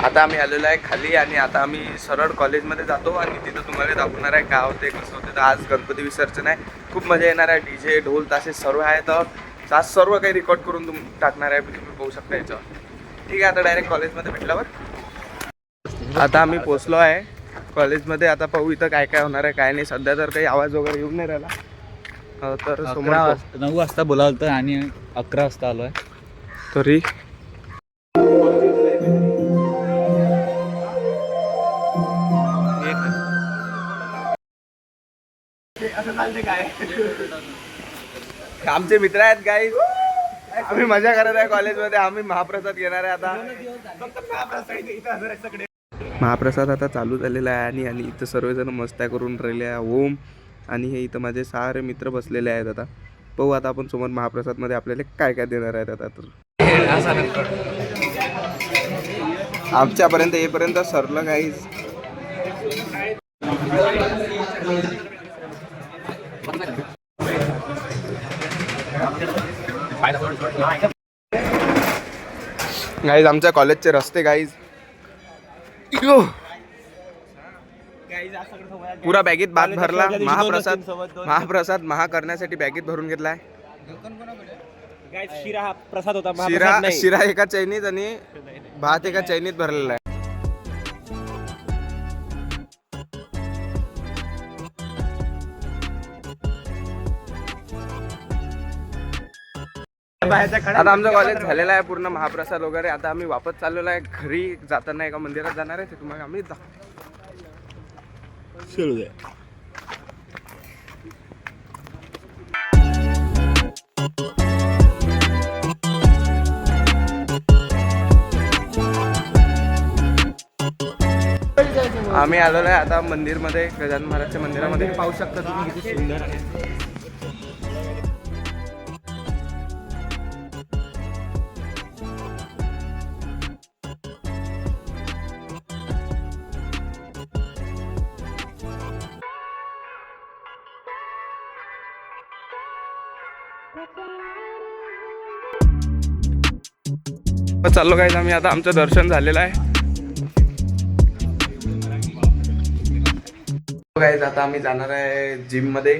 आता आम्ही आलेलो आहे खाली आणि आता आम्ही सरळ कॉलेजमध्ये जातो आणि तिथं तुम्हाला दाखवणार आहे काय होते कसं होते. तर आज गणपती विसर्जन आहे, खूप मजा येणार आहे. डीजे ढोल ताशे सर्व आहे, तर आज सर्व काही रेकॉर्ड करून टाकणार आहे, तुम्ही पाहू शकता याच्यावर. ठीक आहे, आता डायरेक्ट कॉलेजमध्ये भेटल्यावर आता आम्ही पोचलो आहे कॉलेजमध्ये. आता पाहू इथं काय काय होणार आहे काय नाही. सध्या तर काही आवाज वगैरे येऊन नाही राहिला. तर 9 वाजता बोलावलं होतं आणि 11 वाजता आलो आहे तरी आमचे मित्र आहेत गाईज. आम्ही मजा करत आहे कॉलेजमध्ये. आम्ही महाप्रसाद घेणार आहे आता. महाप्रसाद आता चालू झालेला आहे आणि इथं सर्वजण मस्त्या करून राहिले आहे. ओम आणि हे इथं माझे सारे मित्र बसलेले आहेत. आता पाहू आता आपण समोर महाप्रसादमध्ये आपल्याला काय काय देणार आहेत. आता तर आमच्यापर्यंत येईपर्यंत सरलं गाईज. गाईज आमच्या कॉलेजचे रस्ते गाईज पुरा बॅगेत भात भरला. महाप्रसाद महा करण्यासाठी बॅगेत भरून घेतलाय. शिरा प्रसाद होता. शिरा एका चैनीत आणि भात एका चैनीत भरलेला आहे. आता आमचं कॉलेज झालेलं आहे पूर्ण महाप्रसाद वगैरे. आता आम्ही वापस चाललेलो आहे घरी. जाताना एका मंदिरात जाणार आहे, ते तुम्हाला आम्ही आम्ही आलेलो आहे आता मंदिरमध्ये, गजानन महाराजच्या मंदिरामध्ये. पाहू शकता तुम्ही किती सुंदर आहे. चाललो काय आम्ही आता. आमचं दर्शन झालेलं आहे गाईज. आता आम्ही जाणार आहे जिम मध्ये.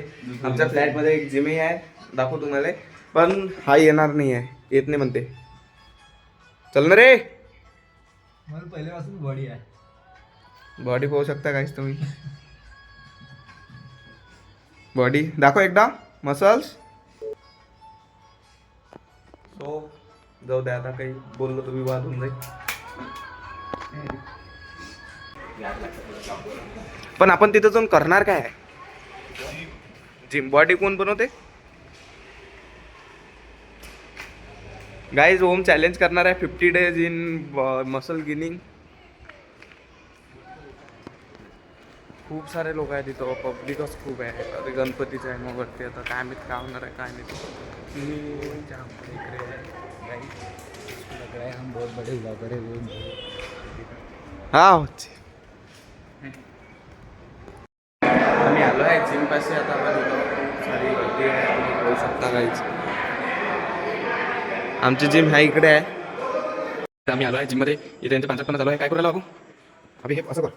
आमच्या फ्लॅट मध्ये एक जिमही आहे, दाखवू तुम्हाला. पण हा येणार नाही आहे, येत नाही म्हणते. चल ना रे. मला पहिल्यापासून बॉडी आहे. बॉडी पाहू शकता गाईज तुम्ही. बॉडी दाखव एकदा, मसल्स. सो जाऊ द्या, आता काही बोललो तुम्ही वाद होऊन जाईल. पण आपण तिथं जाऊन करणार काय आहे? जिम बॉडी कोण बनवते गाईज? ओम चॅलेंज करणार आहे 50 days इन मसल गेनिंग. खूप सारे लोक आहेत तिथं, पब्लिकच खूप आहे. अरे गणपतीचं आहे मग वरती. आता काय माहित काय होणार आहे काय नाही. हम बहुत बड़े ब्लॉगर है वो. हा आम्ही आलो आहे जिम पाशी. आता आपण सारी गर्दी आहे, तुम्ही पाहू शकता काहीच. आमची जिम ह्या इकडे आहे. आम्ही आलो आहे जिम मध्ये. इथे त्यांच्या 55 चालू आहे. काय करायला बाबू? अभि हे असं कर.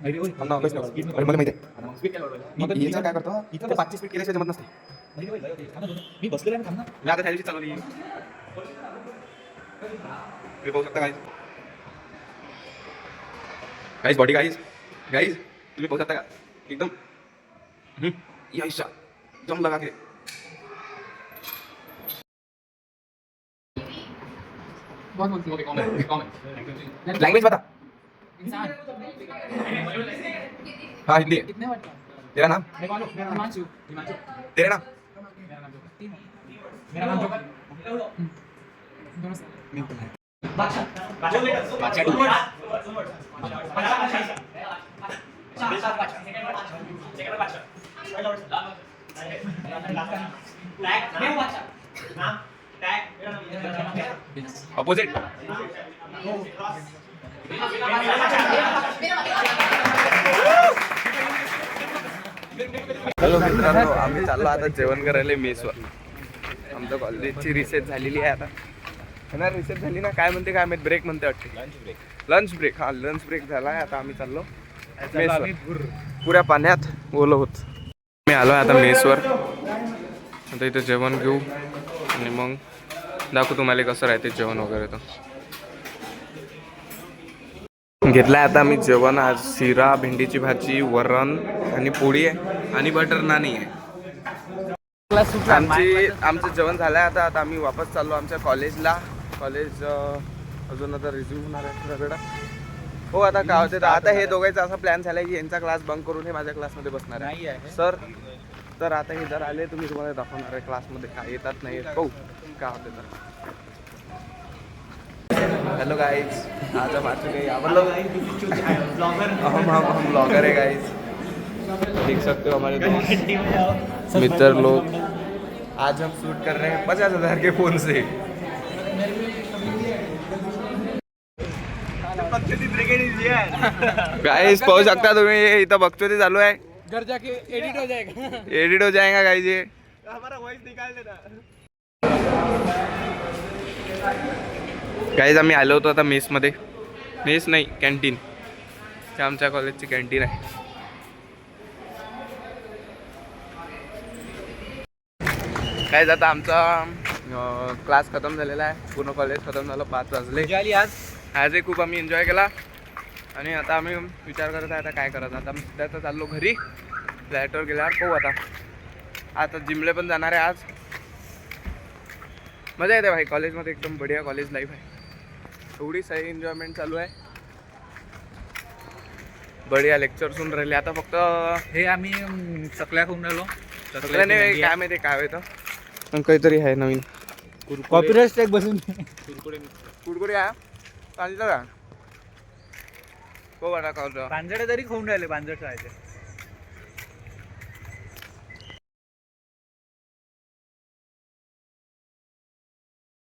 अरे मला माहिती आहे काय करतो. इथं 5 स्पीड केल्याशिवाय जमत नसते. मी बसलेला ना. मी आता ह्याची चालवली. तुम्ही पाहू शकता guys. Guys body guys guys तुम्ही पाहू शकता का एकदम यायशा जम लगा के. लैंग्वेज बता. हाँ हिंदी. तेरा नाम? तेरा नाम? ऑपोजिट. हॅलो मित्रांनो, आम्ही चाललो आता जेवण करायला मेसवर. आमच्या कॉलेजची रिसेस झालेली आहे आता. रिसेस झाली ना, काय म्हणते काय माहित, ब्रेक म्हणते वाटते. Lunch break. हा लंच ब्रेक झाला आहे. आता आम्ही चाललो मेसवर. पुऱ्या पाण्यात ओलं होत. मी आलो आहे आता मेसवर. आता इथं जेवण घेऊ आणि मग दाखवू तुम्हाला कसं राहते जेवण वगैरे. तर घेतलं आहे आता मी जेवण. आज शिरा, भेंडीची भाजी, वरण आणि पोळी आहे आणि बटर नानी आहे. आमचं जेवण झालं आहे. आता आम्ही वापस चाललो आमच्या कॉलेजला. कॉलेज अजून आता रिझ्यूम होणार आहे थोडा. हो आता काय होते तर आता हे दोघांचा असा प्लॅन झाला की यांचा क्लास बंक करून हे माझ्या क्लासमध्ये बसणार आहे सर. तर आता हे जर आले तुम्ही तुम्हाला दाखवणार आहे क्लासमध्ये काय येतात नाही येत. हो काय होते तर. हेलो गाइज, आज हम आ चुके हैं हम ब्लॉगर है गाइज. देख सकते हो हमारे दोस्त मित्र लोग. आज हम शूट कर रहे हैं 50,000 के फोन से. गाइस पाहू शकता तुम्ही इथं बघतो ते चालू आहे. घर जाके एडिट हो जाएगा. एडिट हो जाएगा गाइस. ये हमारा वॉइस निकाल देना. गाइस आम्ही आलो होतो आता मेसमध्ये. मेस नाही कॅन्टीन. ते आमच्या कॉलेजची कॅन्टीन आहे. काय आता आमचा क्लास खतम झालेला आहे. पूर्ण कॉलेज खतम झालं. 5 वाजले. आजही खूप आम्ही एन्जॉय केला आणि आता आम्ही विचार करत आहे आता काय करायचं. आता सध्या चाललो घरी. फ्लॅटवर गेल्यावर पाहू आता. आता जिमले पण जाणार आहे आज. मजा येते भाई कॉलेजमध्ये. एकदम बढिया कॉलेज लाईफ आहे. एवढी सही एन्जॉयमेंट चालू आहे. बढिया लेक्चर सुन राहिले. आता फक्त हे आम्ही चकल्या खाऊन राहिलो. नाही काय माहिती काय होतं पण काहीतरी आहे नवीन. कॉपीराइट स्ट्राइक बसून कुरकुरे आहे सांगितलं का. हो वाटा खावतो. पांजडे तरी खाऊन राहिले. पांजड राहायचे.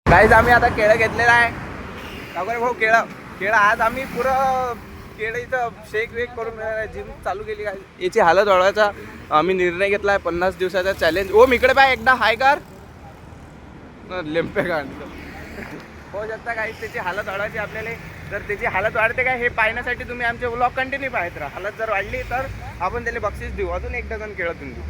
काहीच आम्ही आता केळं घेतलेलं आहे. वगैरे भाऊ केळं आज आम्ही पुरं केळं इथं शेक वेक करून जिम चालू केली. काय याची हालत वाढवायचा आम्ही निर्णय घेतला आहे. 50 दिवसाचा चॅलेंज. ओम इकडे पाय एकदा हाय कर. लेंपे का होऊ शकता काही त्याची हालत वाढवायची आपल्याला. तर त्याची हालत वाढते काय हे पाहण्यासाठी तुम्ही आमचे व्लॉग कंटिन्यू पाहत राहा. हालत जर वाढली तर आपण त्याला बक्षीस देऊ. अजून 1 डझन केळं देऊन देऊ.